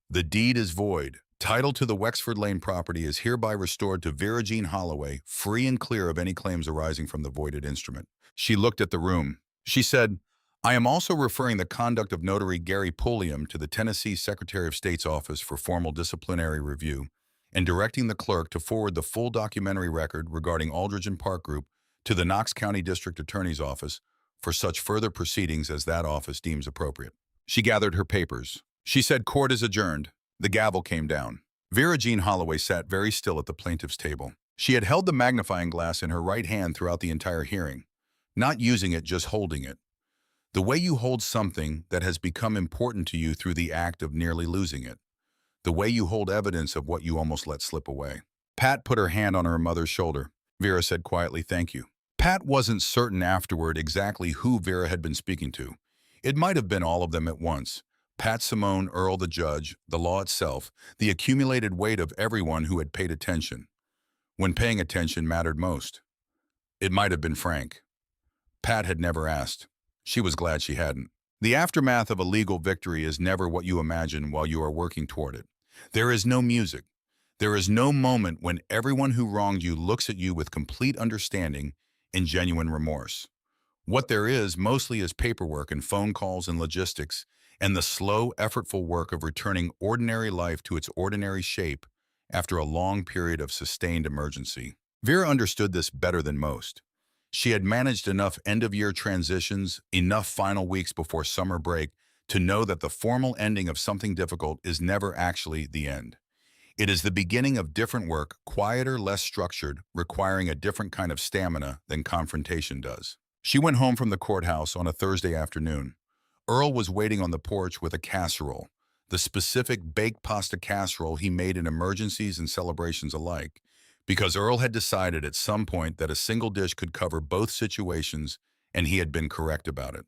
The deed is void. Title to the Wexford Lane property is hereby restored to Vera Jean Holloway, free and clear of any claims arising from the voided instrument. She looked at the room. She said, I am also referring the conduct of Notary Gary Pulliam to the Tennessee Secretary of State's office for formal disciplinary review and directing the clerk to forward the full documentary record regarding Aldridge and Park Group to the Knox County District Attorney's Office for such further proceedings as that office deems appropriate. She gathered her papers. She said, court is adjourned. The gavel came down. Vera Jean Holloway sat very still at the plaintiff's table. She had held the magnifying glass in her right hand throughout the entire hearing, not using it, just holding it. The way you hold something that has become important to you through the act of nearly losing it. The way you hold evidence of what you almost let slip away. Pat put her hand on her mother's shoulder. Vera said quietly, thank you. Pat wasn't certain afterward exactly who Vera had been speaking to. It might have been all of them at once. Pat, Simone, Earl, the judge, the law itself, the accumulated weight of everyone who had paid attention. When paying attention mattered most. It might have been Frank. Pat had never asked. She was glad she hadn't. The aftermath of a legal victory is never what you imagine while you are working toward it. There is no music. There is no moment when everyone who wronged you looks at you with complete understanding and genuine remorse. What there is mostly is paperwork and phone calls and logistics, and the slow, effortful work of returning ordinary life to its ordinary shape after a long period of sustained emergency. Vera understood this better than most. She had managed enough end-of-year transitions, enough final weeks before summer break, to know that the formal ending of something difficult is never actually the end. It is the beginning of different work, quieter, less structured, requiring a different kind of stamina than confrontation does. She went home from the courthouse on a Thursday afternoon. Earl was waiting on the porch with a casserole, the specific baked pasta casserole he made in emergencies and celebrations alike, because Earl had decided at some point that a single dish could cover both situations, and he had been correct about it.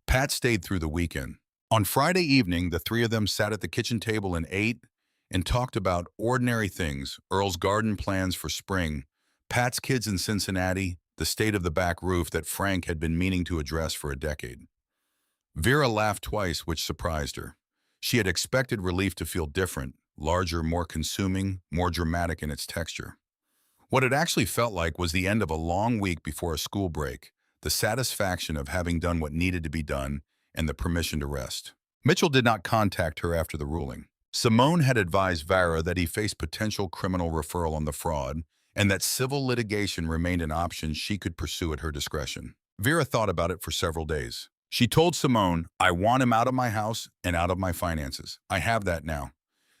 Pat stayed through the weekend. On Friday evening, the three of them sat at the kitchen table and ate and talked about ordinary things: Earl's garden plans for spring, Pat's kids in Cincinnati, the state of the back roof that Frank had been meaning to address for a decade. Vera laughed twice, which surprised her. She had expected relief to feel different, larger, more consuming, more dramatic in its texture. What it actually felt like was the end of a long week before a school break, the satisfaction of having done what needed to be done, and the permission to rest. Mitchell did not contact her after the ruling. Simone had advised Vera that he faced potential criminal referral on the fraud, and that civil litigation remained an option she could pursue at her discretion. Vera thought about it for several days. She told Simone, I want him out of my house and out of my finances. I have that now.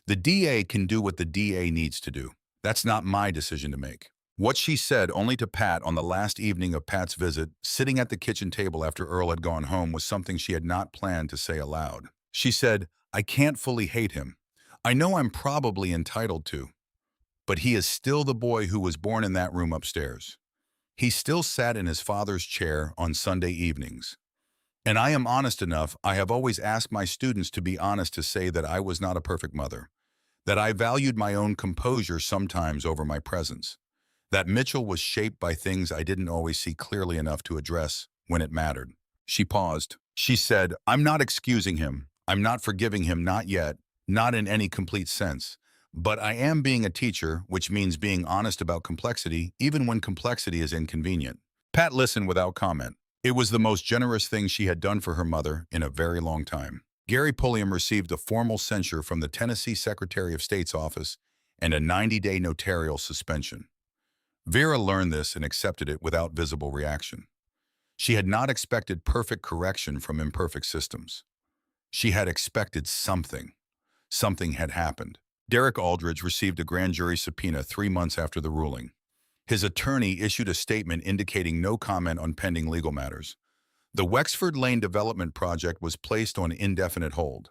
The DA can do what the DA needs to do. That's not my decision to make. What she said only to Pat on the last evening of Pat's visit, sitting at the kitchen table after Earl had gone home, was something she had not planned to say aloud. She said, I can't fully hate him. I know I'm probably entitled to. But he is still the boy who was born in that room upstairs. He still sat in his father's chair on Sunday evenings. And I am honest enough, I have always asked my students to be honest, to say that I was not a perfect mother, that I valued my own composure sometimes over my presence, that Mitchell was shaped by things I didn't always see clearly enough to address when it mattered. She paused. She said, I'm not excusing him. I'm not forgiving him, not yet, not in any complete sense. But I am being a teacher, which means being honest about complexity, even when complexity is inconvenient. Pat listened without comment. It was the most generous thing she had done for her mother in a very long time. Gary Pulliam received a formal censure from the Tennessee Secretary of State's office and a 90-day notarial suspension. Vera learned this and accepted it without visible reaction. She had not expected perfect correction from imperfect systems. She had expected something. Something had happened. Derek Aldridge received a grand jury subpoena 3 months after the ruling. His attorney issued a statement indicating no comment on pending legal matters. The Wexford Lane development project was placed on indefinite hold.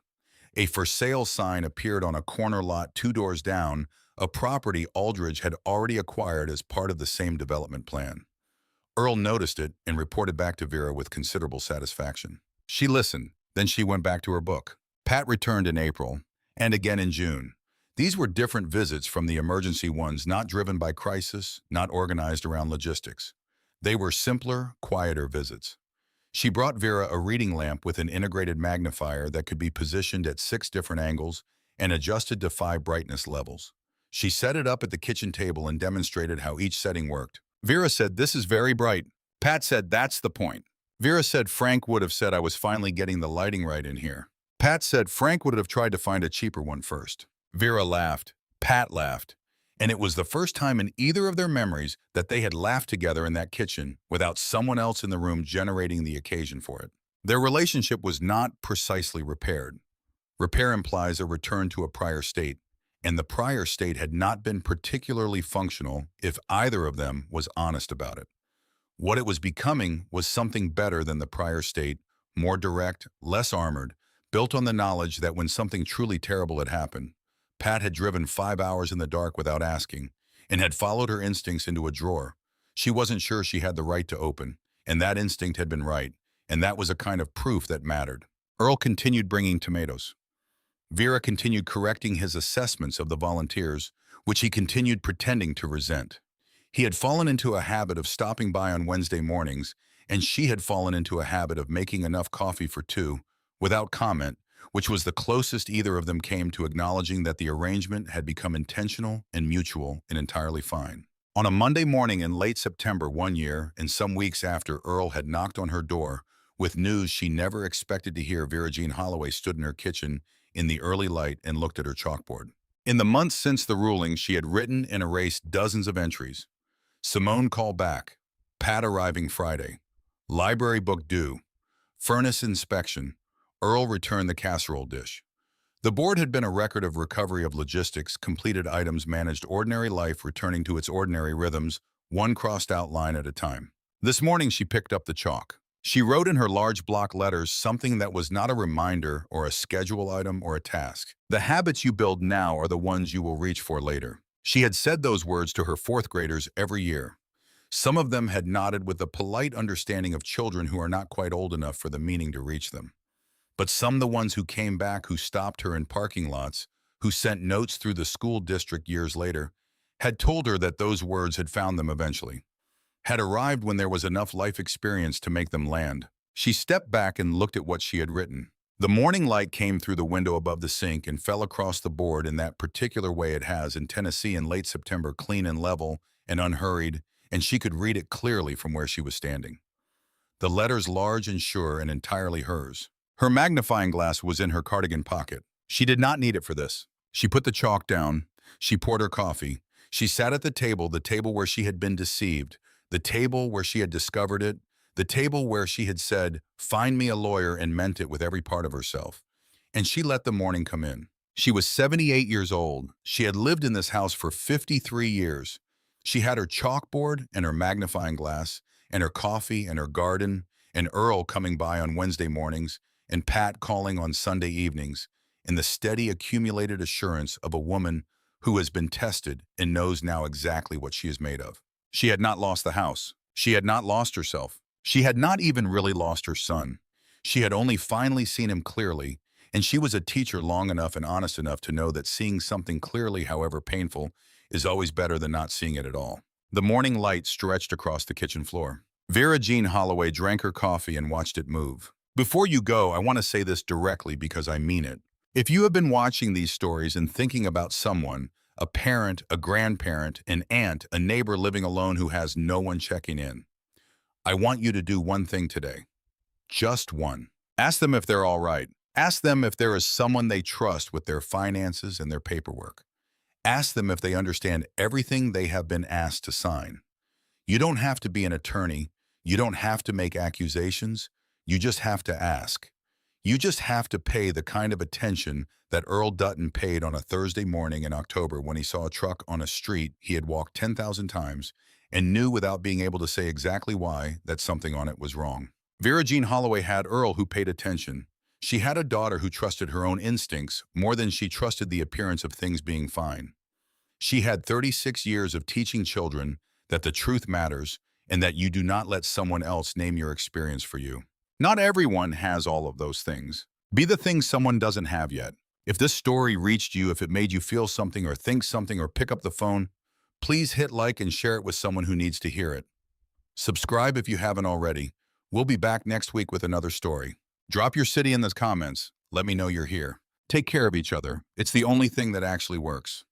A for sale sign appeared on a corner lot 2 doors down, a property Aldridge had already acquired as part of the same development plan. Earl noticed it and reported back to Vera with considerable satisfaction. She listened, then she went back to her book. Pat returned in April, and again in June. These were different visits from the emergency ones, not driven by crisis, not organized around logistics. They were simpler, quieter visits. She brought Vera a reading lamp with an integrated magnifier that could be positioned at 6 different angles and adjusted to 5 brightness levels. She set it up at the kitchen table and demonstrated how each setting worked. Vera said, "This is very bright." Pat said, "That's the point." Vera said, "Frank would have said I was finally getting the lighting right in here." Pat said, "Frank would have tried to find a cheaper one first." Vera laughed. Pat laughed. And it was the first time in either of their memories that they had laughed together in that kitchen without someone else in the room generating the occasion for it. Their relationship was not precisely repaired. Repair implies a return to a prior state, and the prior state had not been particularly functional if either of them was honest about it. What it was becoming was something better than the prior state, more direct, less armored, built on the knowledge that when something truly terrible had happened, Pat had driven 5 hours in the dark without asking and had followed her instincts into a drawer. She wasn't sure she had the right to open, and that instinct had been right, and that was a kind of proof that mattered. Earl continued bringing tomatoes. Vera continued correcting his assessments of the volunteers, which he continued pretending to resent. He had fallen into a habit of stopping by on Wednesday mornings, and she had fallen into a habit of making enough coffee for 2, without comment, which was the closest either of them came to acknowledging that the arrangement had become intentional and mutual and entirely fine. On a Monday morning in late September one year, and some weeks after Earl had knocked on her door with news she never expected to hear, Vera Jean Holloway stood in her kitchen in the early light and looked at her chalkboard. In the months since the ruling, she had written and erased dozens of entries. Simone called back, Pat arriving Friday, library book due, furnace inspection, Earl returned the casserole dish. The board had been a record of recovery of logistics, completed items, managed ordinary life returning to its ordinary rhythms, one crossed out line at a time. This morning she picked up the chalk. She wrote in her large block letters something that was not a reminder or a schedule item or a task. "The habits you build now are the ones you will reach for later." She had said those words to her 4th graders every year. Some of them had nodded with the polite understanding of children who are not quite old enough for the meaning to reach them. But some, the ones who came back, who stopped her in parking lots, who sent notes through the school district years later, had told her that those words had found them eventually, had arrived when there was enough life experience to make them land. She stepped back and looked at what she had written. The morning light came through the window above the sink and fell across the board in that particular way it has in Tennessee in late September, clean and level and unhurried, and she could read it clearly from where she was standing. The letters large and sure and entirely hers. Her magnifying glass was in her cardigan pocket. She did not need it for this. She put the chalk down. She poured her coffee. She sat at the table where she had been deceived, the table where she had discovered it, the table where she had said, "Find me a lawyer," and meant it with every part of herself. And she let the morning come in. She was 78 years old. She had lived in this house for 53 years. She had her chalkboard and her magnifying glass and her coffee and her garden and Earl coming by on Wednesday mornings and Pat calling on Sunday evenings, and the steady accumulated assurance of a woman who has been tested and knows now exactly what she is made of. She had not lost the house. She had not lost herself. She had not even really lost her son. She had only finally seen him clearly, and she was a teacher long enough and honest enough to know that seeing something clearly, however painful, is always better than not seeing it at all. The morning light stretched across the kitchen floor. Vera Jean Holloway drank her coffee and watched it move. Before you go, I want to say this directly because I mean it. If you have been watching these stories and thinking about someone, a parent, a grandparent, an aunt, a neighbor living alone who has no one checking in, I want you to do one thing today. Just one. Ask them if they're all right. Ask them if there is someone they trust with their finances and their paperwork. Ask them if they understand everything they have been asked to sign. You don't have to be an attorney. You don't have to make accusations. You just have to ask. You just have to pay the kind of attention that Earl Dutton paid on a Thursday morning in October when he saw a truck on a street he had walked 10,000 times and knew without being able to say exactly why that something on it was wrong. Vera Jean Holloway had Earl who paid attention. She had a daughter who trusted her own instincts more than she trusted the appearance of things being fine. She had 36 years of teaching children that the truth matters and that you do not let someone else name your experience for you. Not everyone has all of those things. Be the thing someone doesn't have yet. If this story reached you, if it made you feel something or think something or pick up the phone, please hit like and share it with someone who needs to hear it. Subscribe if you haven't already. We'll be back next week with another story. Drop your city in the comments. Let me know you're here. Take care of each other. It's the only thing that actually works.